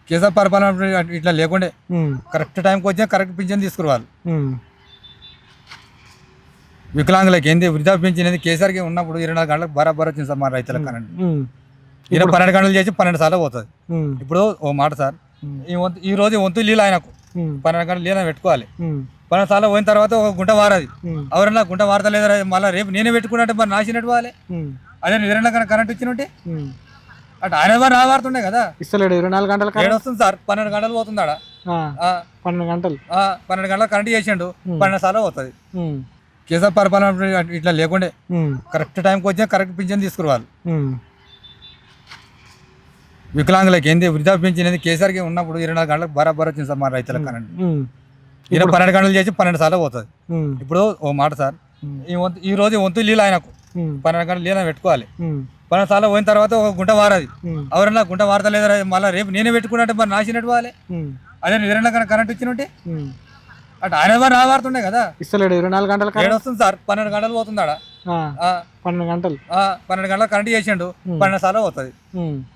కేసీఆర్ పరిపాలన ఇట్లా లేకుండే కరెక్ట్ టైంకి వచ్చి కరెక్ట్ పింఛన్ తీసుకురావాలి. వికలాంగులకి ఏంది వృద్ధాప్య పింఛన్ ఏంది కేసీఆర్కి ఉన్నప్పుడు 24 గంటలకు బరాబర్ వచ్చింది సార్ మా రైతుల కరెంట్. ఈయన 12 గంటలు చేసి 12 సార్లు పోతుంది. ఇప్పుడు ఓ మాట సార్, ఈ రోజు వంతు నీళ్ళు ఆయనకు 12 గంటలు నీళ్ళు పెట్టుకోవాలి. 12 సార్లు పోయిన తర్వాత ఒక గుంట వారది. ఎవరన్నా గుంట వారతలేదా మళ్ళీ రేపు నేనే పెట్టుకున్నట్టు మరి నాశనట్టు పోవాలి. అదే 24 గంటల కరెంట్ ఇచ్చినట్టే అటు ఆయన నా వాడుతుండే కదా. ఇస్తలేడు 24 గంటల ఏడు వస్తుంది సార్, 12 గంటలు పోతుంది ఆడ. 12 గంటలు 12 గంటల కరెంట్ చేసిండు, 12 సార్లు పోతుంది. కేసీఆర్ పరిపాలన ఇట్లా లేకుండే కరెక్ట్ టైంకి వచ్చి కరెక్ట్ పింఛన్ తీసుకురావాలి. వికలాంగులకి ఏంది వృద్ధాప్య పింఛన్ ఏంది కేసీఆర్కి ఉన్నప్పుడు 24 గంటలకు బరాబర్ వచ్చింది సార్ మా రైతుల కరెంట్. ఈయన 12 గంటలు చేసి 12 సార్లు పోతుంది. ఇప్పుడు ఓ మాట సార్, ఈ రోజు వంతు నీళ్ళు ఆయనకు 12 గంటలు నీళ్ళు పెట్టుకోవాలి. 12 సార్లు పోయిన తర్వాత ఒక గుంట వారది. ఎవరన్నా గుంట వారతలేదా మళ్ళీ రేపు నేనే పెట్టుకున్నట్టు మరి నాశనట్టు పోవాలి. అదే 24 గంటల కరెంట్ ఇచ్చినట్టే అటు ఆయన నా వాడుతుండే కదా. ఇస్తలేడు 24 గంటల ఏడు వస్తుంది సార్, 12 గంటలు పోతుంది ఆడ. 12 గంటలు 12 గంటల కరెంట్ చేసిండు, 12 సార్లు పోతుంది.